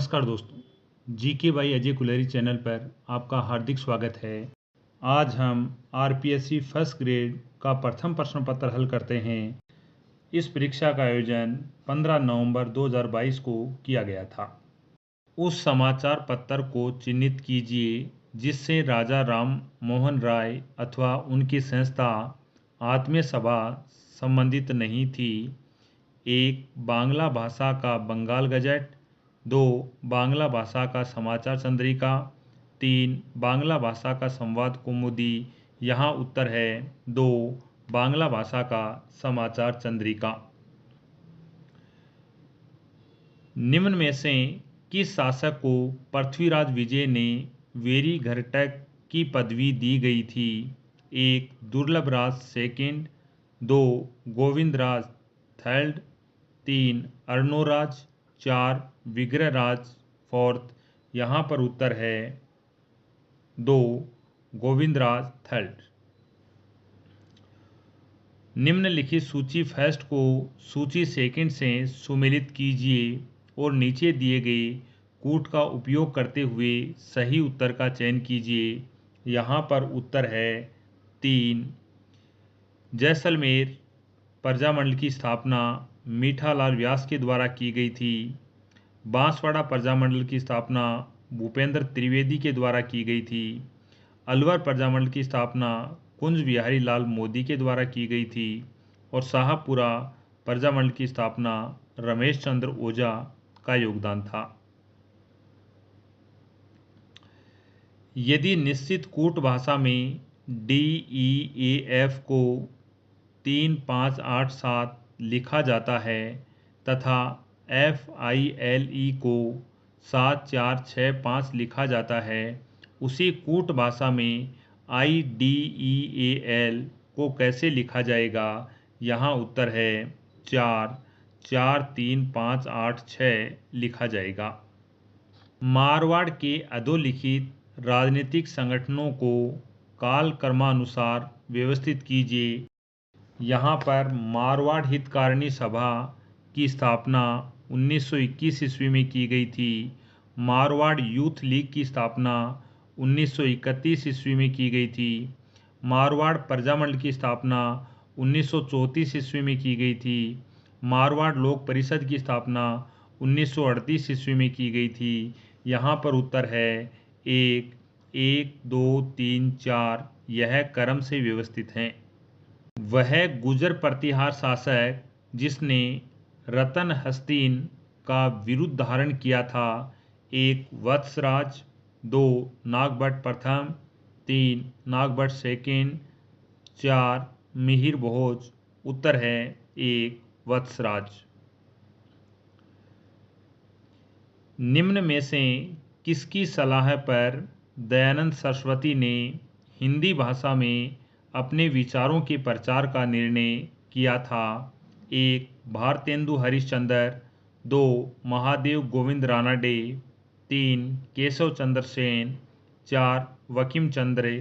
नमस्कार दोस्तों, GK by Ajay Kulhari channel पर आपका हार्दिक स्वागत है। आज हम आरपीएससी फर्स्ट ग्रेड का प्रथम प्रश्न पत्र हल करते हैं। इस परीक्षा का आयोजन 15 नवंबर 2022 को किया गया था। उस समाचार पत्र को चिन्हित कीजिए जिससे राजा राम मोहन राय अथवा उनकी संस्था आत्मीय सभा संबंधित नहीं थी। 1. बांग्ला भाषा का बंगाल गजट। 2. बांग्ला भाषा का समाचार चंद्रिका। 3. बांग्ला भाषा का संवाद कौमुदी। यहाँ उत्तर है 2. बांग्ला भाषा का समाचार चंद्रिका। निम्न में से किस शासक को पृथ्वीराज विजय ने वेरी घरटक की पदवी दी गई थी? 1. दुर्लभ राज सेकंड। 2. गोविंद राज थर्ड। 3. अर्णोराज। 4. विग्रह राज फोर्थ। यहाँ पर उत्तर है 2. गोविंद राज थर्ड। निम्नलिखित सूची फर्स्ट को सूची सेकंड से सुमेलित कीजिए और नीचे दिए गए कूट का उपयोग करते हुए सही उत्तर का चयन कीजिए। यहाँ पर उत्तर है 3. जैसलमेर प्रजामंडल की स्थापना मीठालाल व्यास के द्वारा की गई थी। बांसवाड़ा प्रजामंडल की स्थापना भूपेंद्र त्रिवेदी के द्वारा की गई थी। अलवर प्रजामंडल की स्थापना कुंज बिहारी लाल मोदी के द्वारा की गई थी और शाहपुरा प्रजामंडल की स्थापना रमेश चंद्र ओझा का योगदान था। यदि निश्चित कूट भाषा में DEAF को 3, 5, 8, 7 लिखा जाता है तथा FILE को 7, 4, 6, 5 लिखा जाता है, उसी कूट भाषा में IDEAL को कैसे लिखा जाएगा? यहाँ उत्तर है 4, 4, 3, 5, 8, 6 लिखा जाएगा। मारवाड़ के अधोलिखित राजनीतिक संगठनों को काल क्रमानुसार व्यवस्थित कीजिए। यहाँ पर मारवाड़ हितकारिणी सभा की स्थापना 1921 ईस्वी में की गई थी। मारवाड़ यूथ लीग की स्थापना 1931 ईस्वी में की गई थी। मारवाड़ प्रजामंडल की स्थापना 1934 ईस्वी में की गई थी। मारवाड़ लोक परिषद की स्थापना 1938 ईस्वी में की गई थी। यहाँ पर उत्तर है 1, 1, 2, 3, 4 यह क्रम से व्यवस्थित हैं। वह गुर्जर प्रतिहार शासक जिसने रतन हस्तीन का विरुद्ध धारण किया था। 1. वत्सराज। 2. नागभट्ट प्रथम। 3. नागभट्ट सेकंड। 4. मिहिर भोज। उत्तर है 1. वत्सराज। निम्न में से किसकी सलाह पर दयानंद सरस्वती ने हिंदी भाषा में अपने विचारों के प्रचार का निर्णय किया था? 1. भारतेंदु हरिश्चंद्र। 2. महादेव गोविंद रानडे। 3. केशव चंद्र सेन। 4. वकीम चंद्र।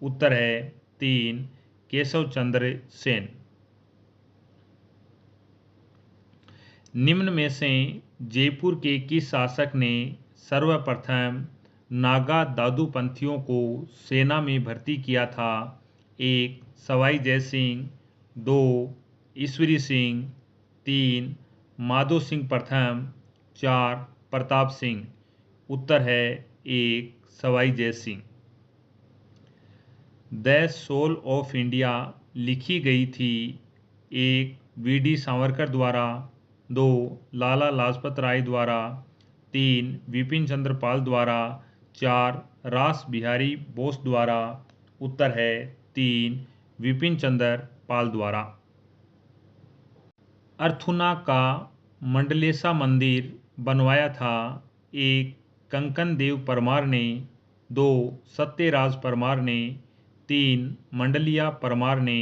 उत्तर है 3. केशव चंद्र सेन। निम्न में से जयपुर के किस शासक ने सर्वप्रथम नागा दादूपंथियों को सेना में भर्ती किया था? 1. सवाई जय सिंह। 2. ईश्वरी सिंह। 3. माधो सिंह प्रथम। 4. प्रताप सिंह। उत्तर है 1. Sawai Jai Singh. The soul of India लिखी गई थी। 1. VD सावरकर द्वारा। 2. लाला लाजपत राय द्वारा। 3. विपिन चंद्र पाल द्वारा। 4. रास बिहारी बोस द्वारा। उत्तर है 3. विपिन चंद्र पाल द्वारा। अर्थुना का मंडलेशा मंदिर बनवाया था। 1. कंकन देव परमार ने। 2. सत्यराज परमार ने। 3. मंडलिया परमार ने।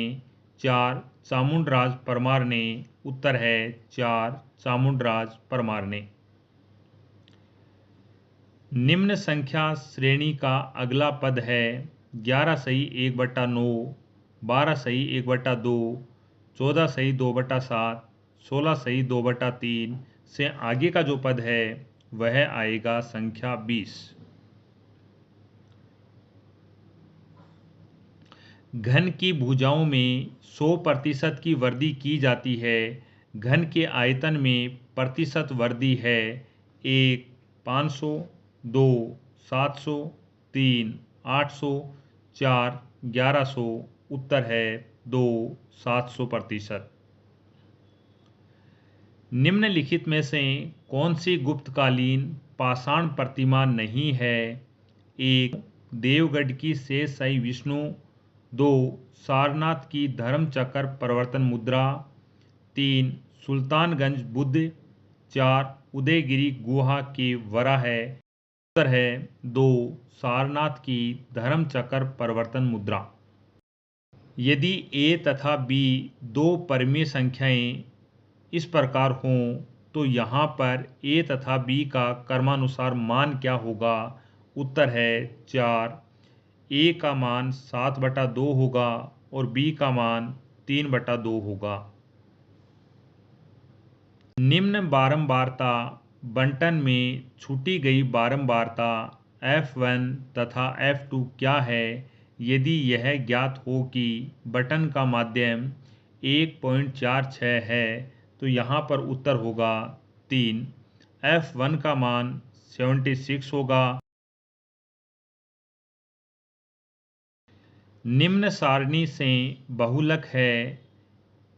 4. चामुंडराज परमार ने। उत्तर है 4. चामुंडराज परमार ने। निम्न संख्या श्रेणी का अगला पद है 11 सही 1/9, 12 सही 1/2, 14 सही 2/7, 16 सही 2/3 से आगे का जो पद है वह आएगा संख्या 20। घन की भुजाओं में 100% की वृद्धि की जाती है। घन के आयतन में प्रतिशत वृद्धि है 1 500, 2 700, 3 800, 4 1100। उत्तर है 2 700%। निम्नलिखित में से कौन सी गुप्तकालीन पाषाण प्रतिमा नहीं है? 1 देवगढ़ की शेषशाही विष्णु, 2 सारनाथ की धर्मचक्र परिवर्तन मुद्रा, 3 सुल्तानगंज बुद्ध, 4 उदयगिरी गुहा के वराह है। उत्तर है 2 सारनाथ की धर्मचक्र परिवर्तन मुद्रा। यदि a तथा b दो परिमेय संख्याएं इस प्रकार हों तो यहाँ पर a तथा b का क्रमानुसार मान क्या होगा? उत्तर है 4। a का मान 7/2 होगा और b का मान 3/2 होगा। निम्न बारंबारता बंटन में छूटी गई बारंबारता f1 तथा f2 क्या है? यदि यह ज्ञात हो कि बटन का माध्यम 1.46 है तो यहाँ पर उत्तर होगा 3। f1 का मान 76 होगा। निम्न सारणी से बहुलक है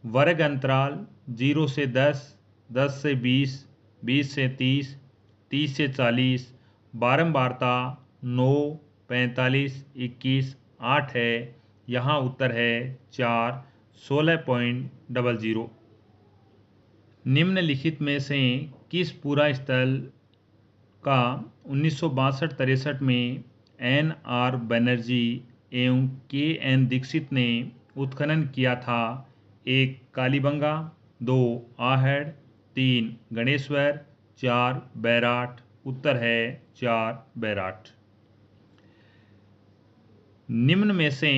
वर्ग अंतराल 0 से 10, 10 से 20, 20 से 30, 30 से 40, बारंबारता 9, 45, 21, 8 है। यहाँ उत्तर है 4 16.00। निम्नलिखित में से किस पूरा स्थल का 1962-63 में N.R. बनर्जी एवं K.N. दीक्षित ने उत्खनन किया था? 1 कालीबंगा, 2 आहड़, 3 गणेश्वर, 4 बैराट। उत्तर है 4 बैराट। निम्न में से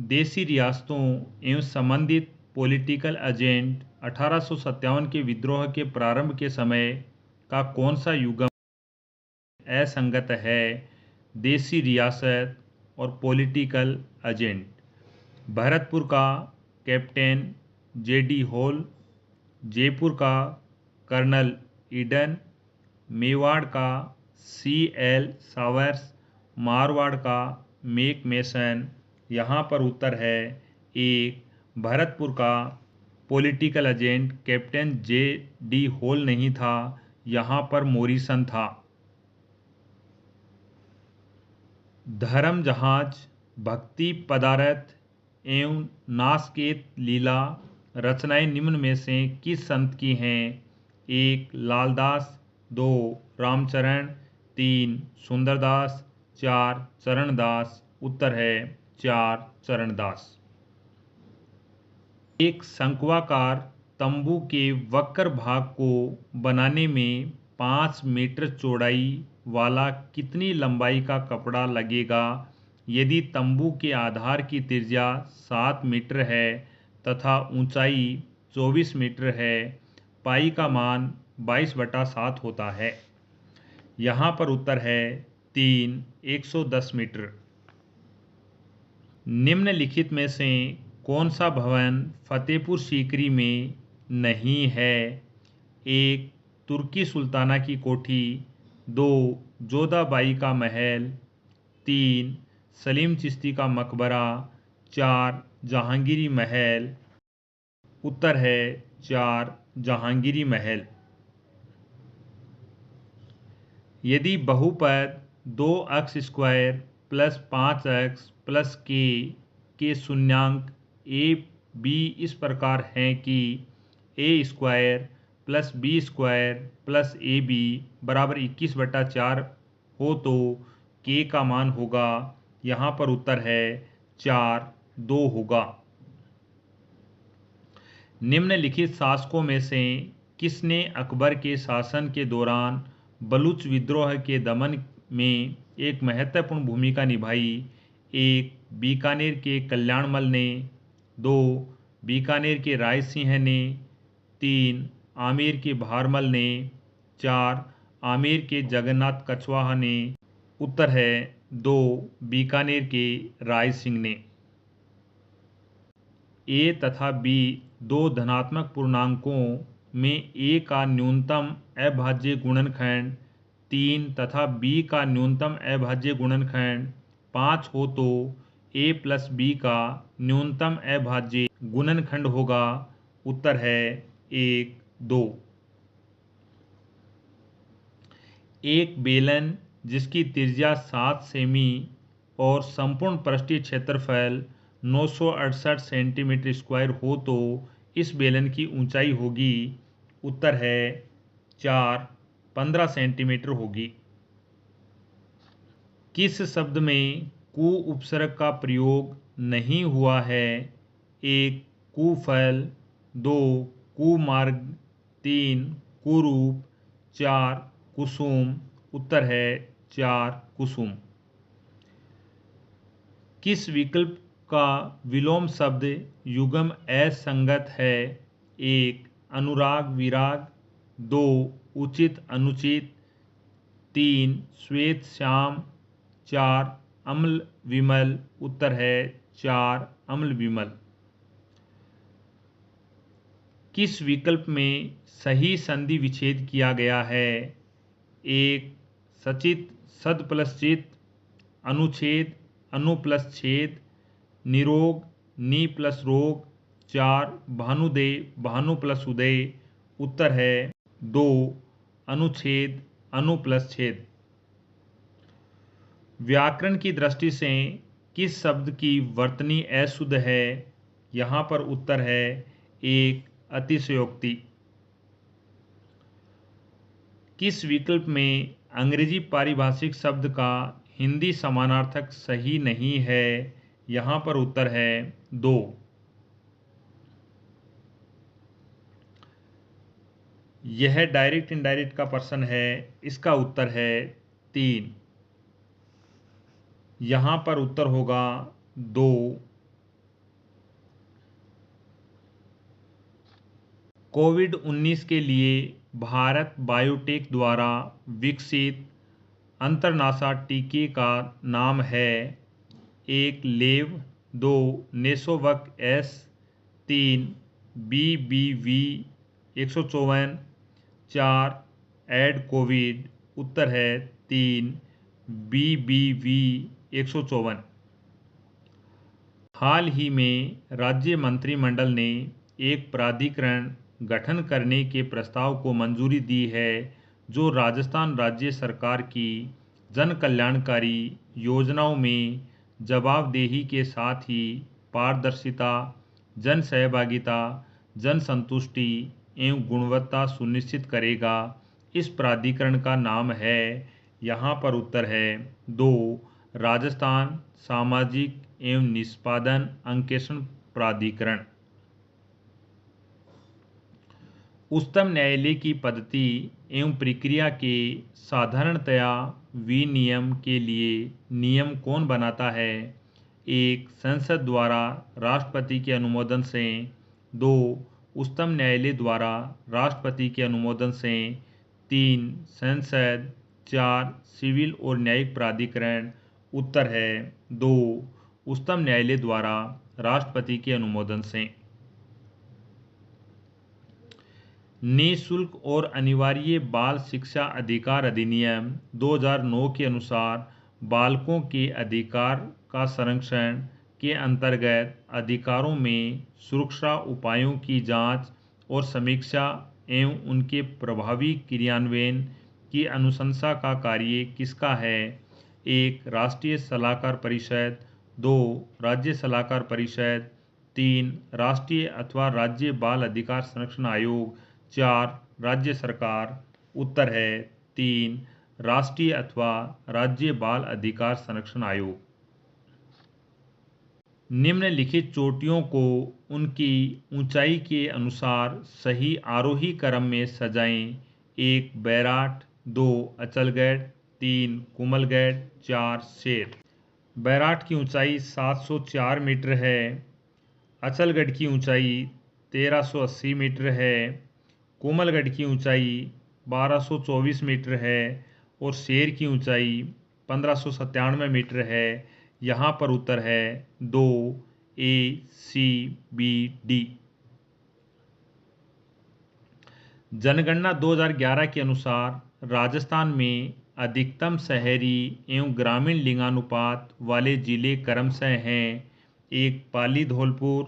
देशी रियासतों एवं संबंधित पॉलिटिकल एजेंट 1857 के विद्रोह के प्रारंभ के समय का कौन सा युगम असंगत है? देशी रियासत और पॉलिटिकल एजेंट। भरतपुर का कैप्टन J.D. हॉल, जयपुर का कर्नल ईडन, मेवाड़ का C.L. सावर्स, मारवाड़ का मेक मेसन। यहाँ पर उत्तर है 1 भरतपुर का political agent captain J.D. Hall नहीं था, यहाँ पर मोरिसन था। धर्म जहाज, भक्ति पदारथ एवं नासकेत लीला रचनाएं निम्न में से किस संत की हैं? 1 लालदास, 2 रामचरण, 3 सुंदरदास, 4 चरणदास। उत्तर है 4 चरणदास। एक शंक्वाकार तंबू के वक्र भाग को बनाने में 5 मीटर चौड़ाई वाला कितनी लंबाई का कपड़ा लगेगा? यदि तंबू के आधार की त्रिज्या 7 मीटर है तथा ऊंचाई 24 मीटर है, पाई का मान 22/7 होता है। यहाँ पर उत्तर है 3 110 मीटर। निम्नलिखित में से कौन सा भवन फतेहपुर सीकरी में नहीं है? 1 तुर्की सुल्ताना की कोठी, 2 जोधाबाई का महल, 3 सलीम चिश्ती का मकबरा, 4 जहांगीरी महल। उत्तर है 4 जहांगीरी महल। यदि बहुपद 2 x square plus 5x plus के शून्यांक a b इस प्रकार हैं कि a square plus b square plus ab बराबर 21/4 हो तो k का मान होगा? यहाँ पर उत्तर है 4 2 होगा। निम्नलिखित शासकों में से किसने अकबर के शासन के दौरान बलूच विद्रोह के दमन में एक महत्वपूर्ण भूमिका निभाई? 1 बीकानेर के कल्याणमल ने, 2 बीकानेर के राय सिंह ने, 3 आमेर के भारमल ने, 4 आमेर के जगन्नाथ कछवाहा ने। उत्तर है 2 बीकानेर के राय सिंह ने। ए तथा बी दो धनात्मक पूर्णांकों में ए का न्यूनतम अभाज्य गुणनखंड 3 तथा बी का न्यूनतम अभाज्य गुणनखंड 5 हो तो ए प्लस बी का न्यूनतम अभाज्य गुणनखंड होगा। उत्तर है 1, 2। एक बेलन जिसकी त्रिज्या 7 सेमी और संपूर्ण पृष्ठीय क्षेत्रफल 968 सेंटीमीटर स्क्वायर हो तो इस बेलन की ऊंचाई होगी। उत्तर है 4, 15 सेंटीमीटर होगी। किस शब्द में कु उपसर्ग का प्रयोग नहीं हुआ है? 1 कुफल, 2 कुमार्ग, 3 कुरूप, 4 कुसुम। उत्तर है 4 कुसुम। किस विकल्प का विलोम शब्द युग्म असंगत है? 1 अनुराग विराग, 2 उचित अनुचित, 3 श्वेत श्याम, 4 अम्ल विमल। उत्तर है 4 अम्ल विमल। किस विकल्प में सही संधि विच्छेद किया गया है? 1 सचित सद प्लस चित, अनुच्छेद अनु प्लस छेद, निरोग नी प्लस रोग, 4 भानुदय भानु प्लस उदय। उत्तर है 2 अनुच्छेद अनु प्लस छेद। व्याकरण की दृष्टि से किस शब्द की वर्तनी अशुद्ध है? यहाँ पर उत्तर है 1 अतिशयोक्ति। किस विकल्प में अंग्रेजी पारिभाषिक शब्द का हिंदी समानार्थक सही नहीं है? यहाँ पर उत्तर है 2। यह डायरेक्ट इनडायरेक्ट का प्रश्न है, इसका उत्तर है 3। यहाँ पर उत्तर होगा 2। कोविड-19 के लिए भारत बायोटेक द्वारा विकसित अंतरनासा टीके का नाम है? 1 लेव, 2 नेसोवक एस, 3 BBV 154, 4 एड कोविड। उत्तर है 3 BBV 154। हाल ही में राज्य मंत्रिमंडल ने एक प्राधिकरण गठन करने के प्रस्ताव को मंजूरी दी है जो राजस्थान राज्य सरकार की जन कल्याणकारी योजनाओं में जवाबदेही के साथ ही पारदर्शिता, जन सहभागिता, जन संतुष्टि एवं गुणवत्ता सुनिश्चित करेगा। इस प्राधिकरण का नाम है, यहाँ पर उत्तर है 2 राजस्थान सामाजिक एवं निष्पादन अंकेक्षण प्राधिकरण। उच्चतम न्यायालय की पद्धति एवं प्रक्रिया के साधारणतया विनियम के लिए नियम कौन बनाता है? 1 संसद द्वारा राष्ट्रपति के अनुमोदन से, 2 उच्चतम न्यायालय द्वारा राष्ट्रपति के अनुमोदन से, 3 संसद, 4 सिविल और न्यायिक प्राधिकरण। उत्तर है 2 उच्चतम न्यायालय द्वारा राष्ट्रपति के अनुमोदन से। निःशुल्क और अनिवार्य बाल शिक्षा अधिकार अधिनियम 2009 के अनुसार बालकों के अधिकार का संरक्षण के अंतर्गत अधिकारों में सुरक्षा उपायों की जांच और समीक्षा एवं उनके प्रभावी क्रियान्वयन की अनुशंसा का कार्य किसका है? 1 राष्ट्रीय सलाहकार परिषद, 2 राज्य सलाहकार परिषद, 3 राष्ट्रीय अथवा राज्य बाल अधिकार संरक्षण आयोग, 4 राज्य सरकार। उत्तर है 3 राष्ट्रीय अथवा राज्य बाल अधिकार संरक्षण आयोग। निम्नलिखित चोटियों को उनकी ऊंचाई के अनुसार सही आरोही क्रम में सजाएं। 1 बैराट, 2 अचलगढ़, 3 कुमलगढ़, 4 शेर। बैराट की ऊंचाई 704 मीटर है। अचलगढ़ की ऊंचाई 1380 मीटर है। कोमलगढ़ की ऊंचाई 1224 मीटर है और शेर की ऊंचाई 1597 मीटर है। यहाँ पर उत्तर है 2 ACBD। जनगणना 2011 के अनुसार राजस्थान में अधिकतम शहरी एवं ग्रामीण लिंगानुपात वाले जिले क्रमशः हैं: 1 पाली धौलपुर,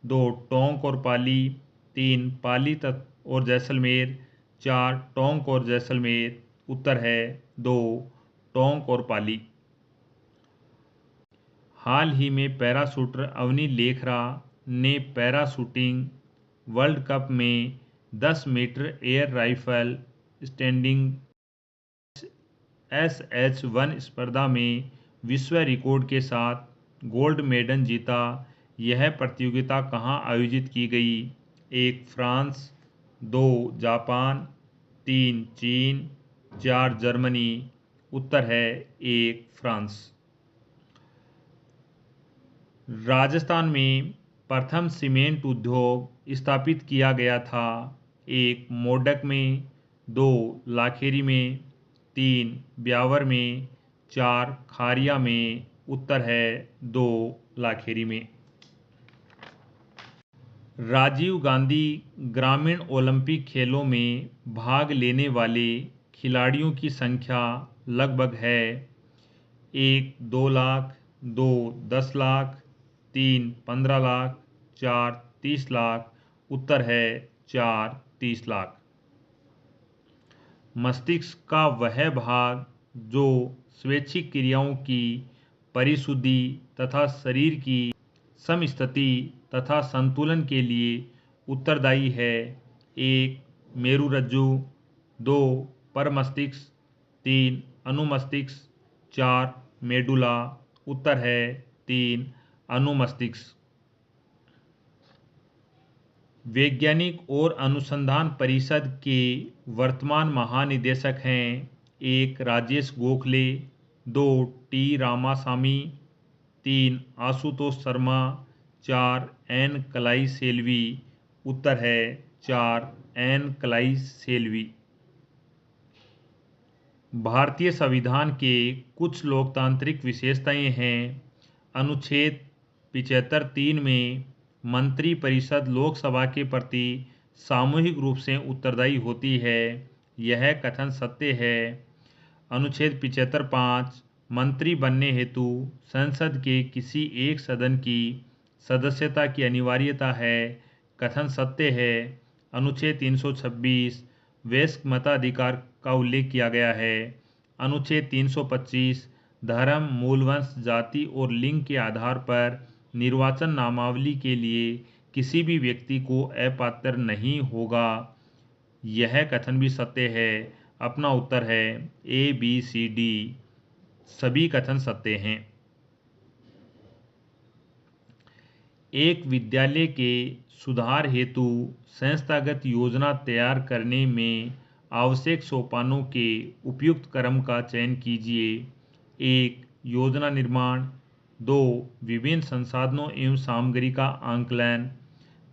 2 टोंक और पाली, 3 पाली और जैसलमेर, 4 टोंक और जैसलमेर। उत्तर है 2 टोंक और पाली। हाल ही में पैराशूटर अवनी लेखरा ने पैराशूटिंग वर्ल्ड कप में 10 metre air rifle standing SH1 स्पर्धा में विश्व रिकॉर्ड के साथ गोल्ड मेडल जीता। यह प्रतियोगिता कहाँ आयोजित की गई? 1 फ्रांस, 2 जापान, 3 चीन, 4 जर्मनी। उत्तर है 1 फ्रांस। राजस्थान में प्रथम सीमेंट उद्योग स्थापित किया गया था। 1 मोडक में, 2 लाखेरी में, 3 ब्यावर में, 4 खारिया में। उत्तर है 2 लाखेरी में। राजीव गांधी ग्रामीण ओलंपिक खेलों में भाग लेने वाले खिलाड़ियों की संख्या लगभग है: 1 2 लाख, 2 10 लाख, 3 15 लाख, 4 30 लाख। उत्तर है 4 30 लाख। मस्तिष्क का वह भाग जो स्वैच्छिक क्रियाओं की परिशुद्धि तथा शरीर की समस्थिति तथा संतुलन के लिए उत्तरदायी है: 1 मेरुरज्जु, 2 परमस्तिष्क, 3 अनुमस्तिष्क, 4 मेडुला। उत्तर है 3 अनुमस्तिष्क। वैज्ञानिक और अनुसंधान परिषद के वर्तमान महानिदेशक हैं: 1 राजेश गोखले, 2 T रामासामी, 3 आशुतोष शर्मा, 4 N कलाई सेल्वी। उत्तर है 4 N कलाई सेल्वी। भारतीय संविधान के कुछ लोकतांत्रिक विशेषताएं हैं। अनुच्छेद 75(3) में मंत्रिपरिषद लोकसभा के प्रति सामूहिक रूप से उत्तरदायी होती है। यह कथन सत्य है। अनुच्छेद 75(5) मंत्री बनने हेतु संसद के किसी एक सदन की सदस्यता की अनिवार्यता है। कथन सत्य है। अनुच्छेद 326 वयस्क मताधिकार का उल्लेख किया गया है। अनुच्छेद 325 धर्म, मूलवंश, जाति और लिंग के आधार पर निर्वाचन नामावली के लिए किसी भी व्यक्ति को अपात्र नहीं होगा। यह कथन भी सत्य है। अपना उत्तर है ABCD। सभी कथन सत्य हैं। एक विद्यालय के सुधार हेतु संस्थागत योजना तैयार करने में आवश्यक सोपानों के उपयुक्त क्रम का चयन कीजिए। 1 योजना निर्माण, 2 विभिन्न संसाधनों एवं सामग्री का आंकलन,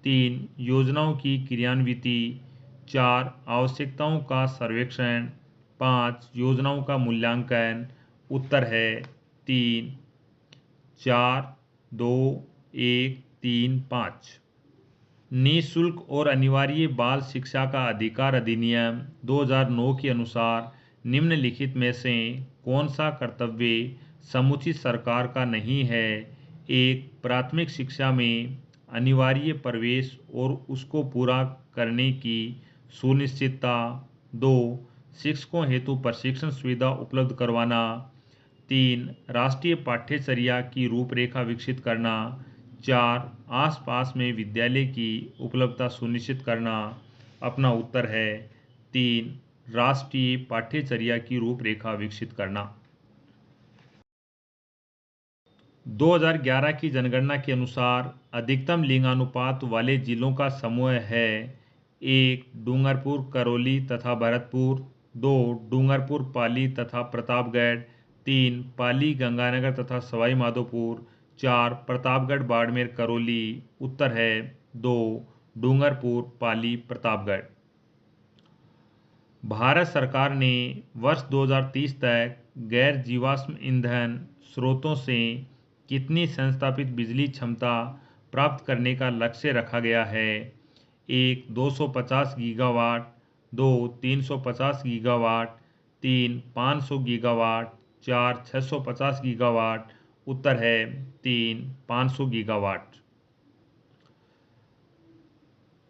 3 योजनाओं की क्रियान्विति, 4 आवश्यकताओं का सर्वेक्षण, 5 योजनाओं का मूल्यांकन। उत्तर है 3 4 2 1 3 5। निःशुल्क और अनिवार्य बाल शिक्षा का अधिकार अधिनियम 2009 के अनुसार निम्नलिखित में से कौन सा कर्तव्य समुचित सरकार का नहीं है? 1 प्राथमिक शिक्षा में अनिवार्य प्रवेश और उसको पूरा करने की सुनिश्चितता, 2 शिक्षकों हेतु प्रशिक्षण सुविधा उपलब्ध करवाना, 3 राष्ट्रीय पाठ्यचर्या की रूपरेखा विकसित करना, 4 आसपास में विद्यालय की उपलब्धता सुनिश्चित करना। अपना उत्तर है 3 राष्ट्रीय पाठ्यचर्या की रूपरेखा विकसित करना। 2011 की जनगणना के अनुसार अधिकतम लिंगानुपात वाले जिलों का समूह है: 1 डूंगरपुर, करौली तथा भरतपुर, 2 डूंगरपुर, पाली तथा प्रतापगढ़, 3 पाली, गंगानगर तथा सवाई माधोपुर, 4 प्रतापगढ़, बाड़मेर, करौली। उत्तर है 2 डूंगरपुर, पाली, प्रतापगढ़। भारत सरकार ने वर्ष 2030 तक गैर जीवाश्म ईंधन स्रोतों से कितनी संस्थापित बिजली क्षमता प्राप्त करने का लक्ष्य रखा गया है? 1. 250 गीगावाट, 2. 350 गीगावाट, 3. 500 गीगावाट, 4. 650 गीगावाट। उत्तर है 3. 500 गीगावाट।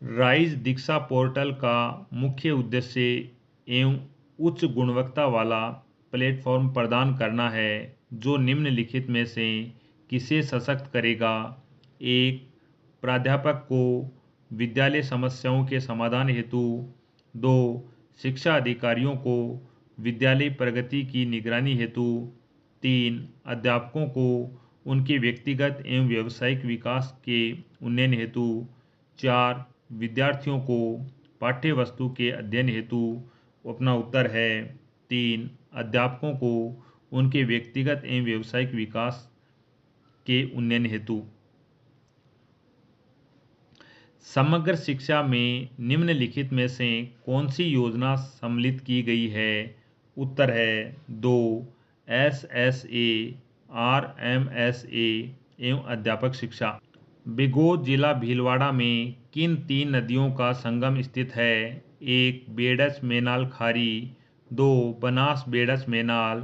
राइज दीक्षा पोर्टल का मुख्य उद्देश्य एवं उच्च गुणवत्ता वाला प्लेटफॉर्म प्रदान करना है जो निम्नलिखित में से किसे सशक्त करेगा? 1. प्राध्यापक को विद्यालय समस्याओं के समाधान हेतु, 2. शिक्षा अधिकारियों को विद्यालय प्रगति की निगरानी हेतु, 3. अध्यापकों को उनके व्यक्तिगत एवं व्यावसायिक विकास के उन्नयन हेतु, 4. विद्यार्थियों को पाठ्य वस्तु के अध्ययन हेतु। अपना उत्तर है 3. अध्यापकों को उनके व्यक्तिगत एवं व्यावसायिक विकास के उन्नयन हेतु। समग्र शिक्षा में निम्नलिखित में से कौन सी योजना सम्मिलित की गई है? उत्तर है 2. SSA, RMSA एवं अध्यापक शिक्षा। बिगोद जिला भीलवाड़ा में किन 3 नदियों का संगम स्थित है? 1. बेडस मेनाल खारी, 2. बनास बेडस मेनाल,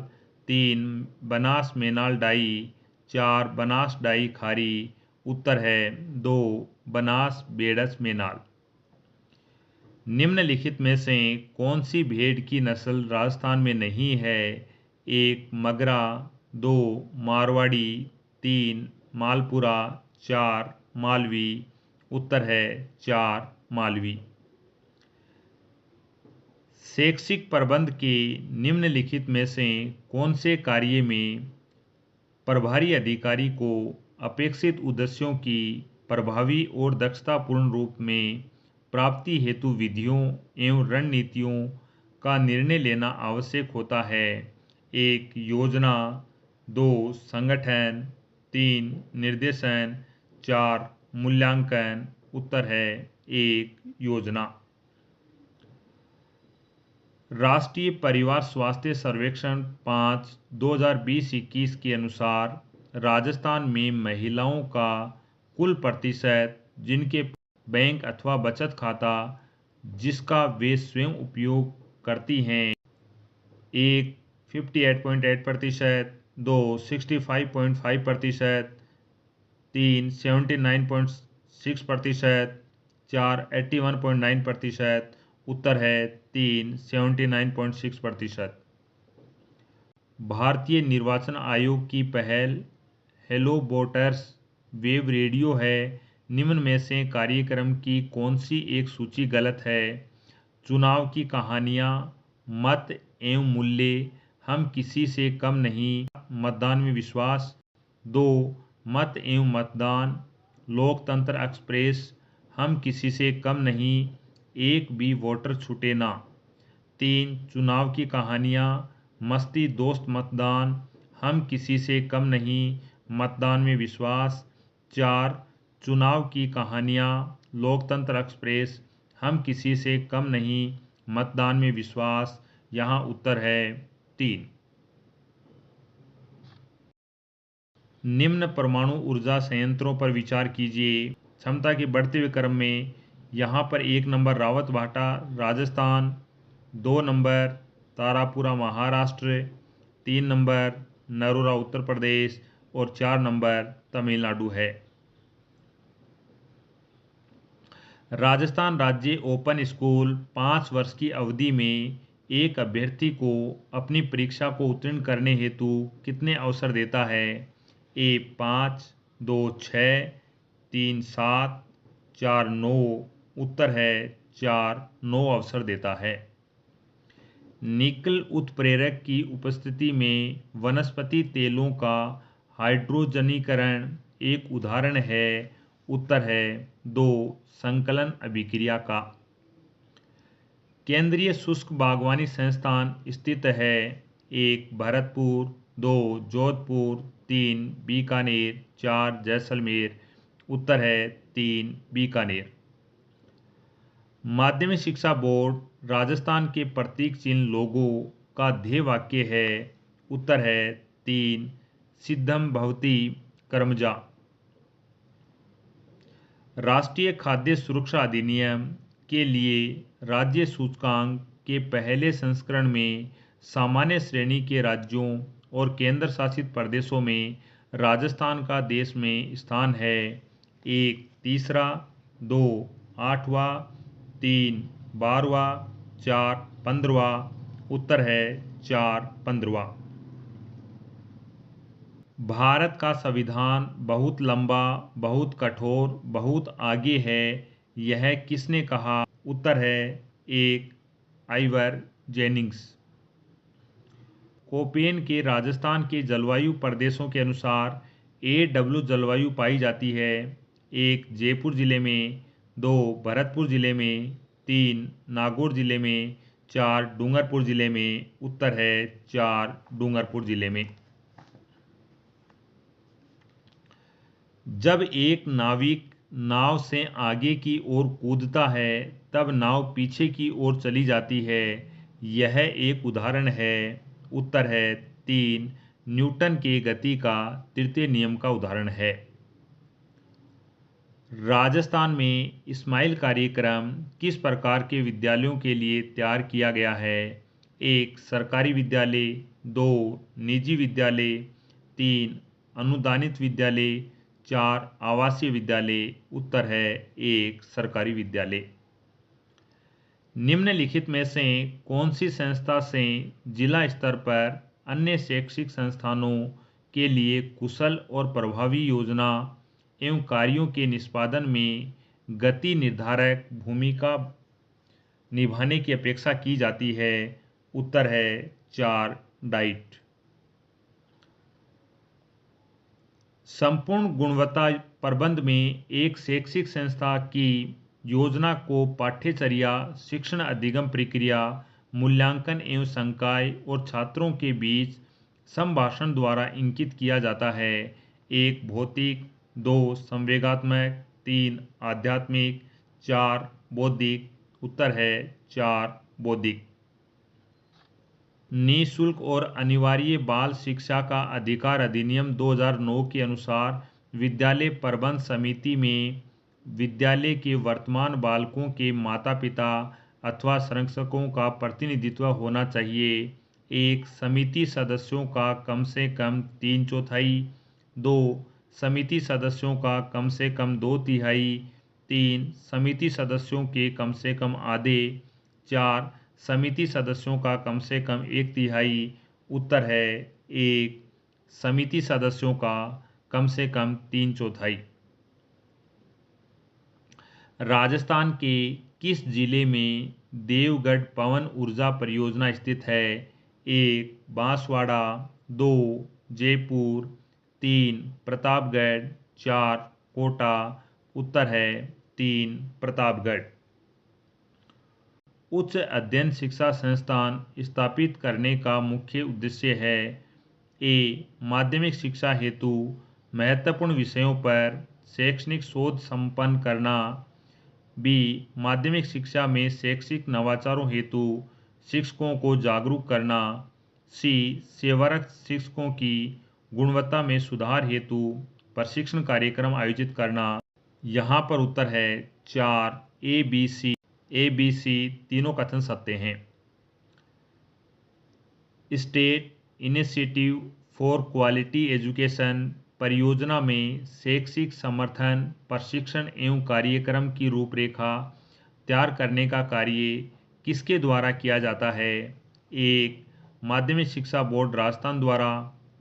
3. बनास मेनाल डाई, 4. बनास डाई खारी। उत्तर है 2. बनास बेडस मेनाल। निम्नलिखित में से कौन सी भेड़ की नस्ल राजस्थान में नहीं है? 1. मगरा, 2. मारवाड़ी, 3. मालपुरा, 4. मालवी। उत्तर है 4. मालवी। शैक्षिक प्रबंध के निम्नलिखित में से कौन से कार्य में प्रभारी अधिकारी को अपेक्षित उद्देश्यों की प्रभावी और दक्षतापूर्ण रूप में प्राप्ति हेतु विधियों एवं रणनीतियों का निर्णय लेना आवश्यक होता है? 1. योजना, 2. संगठन, 3. निर्देशन, 4. मूल्यांकन। उत्तर है 1. योजना। राष्ट्रीय परिवार स्वास्थ्य सर्वेक्षण 5 2020-21 के अनुसार राजस्थान में महिलाओं का कुल प्रतिशत जिनके बैंक अथवा बचत खाता जिसका वे स्वयं उपयोग करती हैं: 1. 58.8%, 2. 65.5%, 3. 79.6%, 4. 81.9%। उत्तर है 3. 79.6%। भारतीय निर्वाचन आयोग की पहल हेलो वोटर्स वेब रेडियो है। निम्न में से कार्यक्रम की कौन सी एक सूची गलत है? चुनाव की कहानियाँ, मत एवं मूल्य, हम किसी से कम नहीं, मतदान में विश्वास, 2. मत एवं मतदान, लोकतंत्र एक्सप्रेस, हम किसी से कम नहीं, एक भी वोटर छूटे ना, 3. चुनाव की कहानियाँ, मस्ती दोस्त मतदान, हम किसी से कम नहीं, मतदान में विश्वास, 4. चुनाव की कहानियाँ, लोकतंत्र एक्सप्रेस, हम किसी से कम नहीं, मतदान में विश्वास। यहाँ उत्तर है 3. निम्न परमाणु ऊर्जा संयंत्रों पर विचार कीजिए। क्षमता के बढ़ते हुए क्रम में यहाँ पर 1 number Rawatbhata Rajasthan, 2 number Tarapura Maharashtra, 3 number Narora Uttar Pradesh और 4 नंबर तमिलनाडु है। राजस्थान राज्य ओपन स्कूल 5 वर्ष की अवधि में एक अभ्यर्थी को अपनी परीक्षा को उत्तीर्ण करने हेतु कितने अवसर देता है? 1. 5, 2. 6, 3. 7, 4. 9। उत्तर है 4. 9 अवसर देता है। निकल उत्प्रेरक की उपस्थिति में वनस्पति तेलों का हाइड्रोजनीकरण एक उदाहरण है। उत्तर है 2. संकलन अभिक्रिया का। केंद्रीय शुष्क बागवानी संस्थान स्थित है: 1. भरतपुर, 2. जोधपुर, 3. बीकानेर, 4. जैसलमेर। उत्तर है 3. बीकानेर। माध्यमिक शिक्षा बोर्ड राजस्थान के प्रतीक चिन्ह लोगो का ध्येय वाक्य है। उत्तर है 3 सिद्धम भवति कर्मजा। राष्ट्रीय खाद्य सुरक्षा अधिनियम के लिए राज्य सूचकांक के पहले संस्करण में सामान्य श्रेणी के राज्यों और केंद्र शासित प्रदेशों में राजस्थान का देश में स्थान है। 1 तीसरा, 2 8वां, 3 12वां, 4 15वां। उत्तर है 4 15वां। भारत का संविधान बहुत लंबा, बहुत कठोर, बहुत आगे है, यह किसने कहा? उत्तर है 1 आइवर जेनिंग्स। कोपेन के राजस्थान के जलवायु प्रदेशों के अनुसार AW जलवायु पाई जाती है। 1 जयपुर जिले में, 2 भरतपुर जिले में, 3 नागौर जिले में, 4 डूंगरपुर जिले में। उत्तर है 4 डूंगरपुर जिले में। जब एक नाविक नाव से आगे की ओर कूदता है तब नाव पीछे की ओर चली जाती है, यह एक उदाहरण है। उत्तर है 3 न्यूटन के गति का तृतीय नियम का उदाहरण है। राजस्थान में स्माइल कार्यक्रम किस प्रकार के विद्यालयों के लिए तैयार किया गया है? 1 सरकारी विद्यालय, 2 निजी विद्यालय, 3 अनुदानित विद्यालय, 4 आवासीय विद्यालय। उत्तर है 1 सरकारी विद्यालय। निम्नलिखित में से कौन सी संस्था से जिला स्तर पर अन्य शैक्षिक संस्थानों के लिए कुशल और प्रभावी योजना एवं कार्यों के निष्पादन में गति निर्धारक भूमिका निभाने की अपेक्षा की जाती है? उत्तर है 4 डाइट। संपूर्ण गुणवत्ता प्रबंध में एक शैक्षिक संस्था की योजना को पाठ्यचर्या, शिक्षण अधिगम प्रक्रिया, मूल्यांकन एवं संकाय और छात्रों के बीच संभाषण द्वारा इंकित किया जाता है। 1 भौतिक, 2 संवेगात्मक, 3 आध्यात्मिक, 4 बौद्धिक। उत्तर है 4 बौद्धिक। निःशुल्क और अनिवार्य बाल शिक्षा का अधिकार अधिनियम 2009 के अनुसार विद्यालय प्रबंध समिति में विद्यालय के वर्तमान बालकों के माता पिता अथवा संरक्षकों का प्रतिनिधित्व होना चाहिए। 1 समिति सदस्यों का कम से कम 3/4, 2 समिति सदस्यों का कम से कम 2/3, 3 समिति सदस्यों के कम से कम आधे, 4 समिति सदस्यों का कम से कम 1/3। उत्तर है 1 समिति सदस्यों का कम से कम 3/4। राजस्थान के किस जिले में देवगढ़ पवन ऊर्जा परियोजना स्थित है? 1 बांसवाड़ा, 2 जयपुर, 3 प्रतापगढ़, 4 कोटा। उत्तर है 3 प्रतापगढ़। उच्च अध्ययन शिक्षा संस्थान स्थापित करने का मुख्य उद्देश्य है? A माध्यमिक शिक्षा हेतु महत्वपूर्ण विषयों पर शैक्षणिक शोध संपन्न करना, B माध्यमिक शिक्षा में शैक्षिक नवाचारों हेतु शिक्षकों को जागरूक करना, C सेवारत शिक्षकों की गुणवत्ता में सुधार हेतु प्रशिक्षण कार्यक्रम आयोजित करना। यहाँ पर उत्तर है 4 ABC तीनों कथन सत्य हैं। State initiative for quality education परियोजना में शैक्षिक समर्थन, प्रशिक्षण एवं कार्यक्रम की रूपरेखा तैयार करने का कार्य किसके द्वारा किया जाता है? 1 माध्यमिक शिक्षा बोर्ड राजस्थान द्वारा,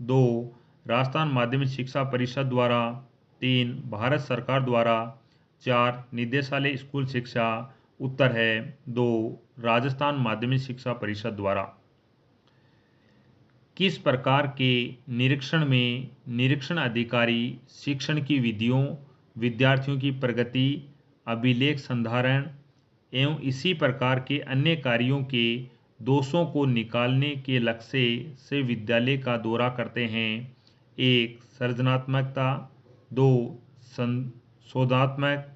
2 राजस्थान माध्यमिक शिक्षा परिषद द्वारा, 3 भारत सरकार द्वारा, 4 निदेशालय स्कूल शिक्षा। उत्तर है 2 राजस्थान माध्यमिक शिक्षा परिषद द्वारा। किस प्रकार के निरीक्षण में निरीक्षण अधिकारी शिक्षण की विधियों, विद्यार्थियों की प्रगति, अभिलेख संधारण एवं इसी प्रकार के अन्य कार्यों के दोषों को निकालने के लक्ष्य से विद्यालय का दौरा करते हैं? 1 सृजनात्मकता, 2 संशोधनात्मक,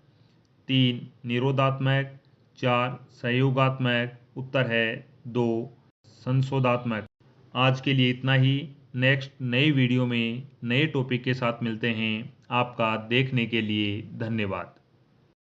3 निरोधात्मक, 4 सहयोगात्मक, उत्तर है 2 संशोधात्मक। आज के लिए इतना ही। नेक्स्ट नई वीडियो में नए टॉपिक के साथ मिलते हैं। आपका देखने के लिए धन्यवाद।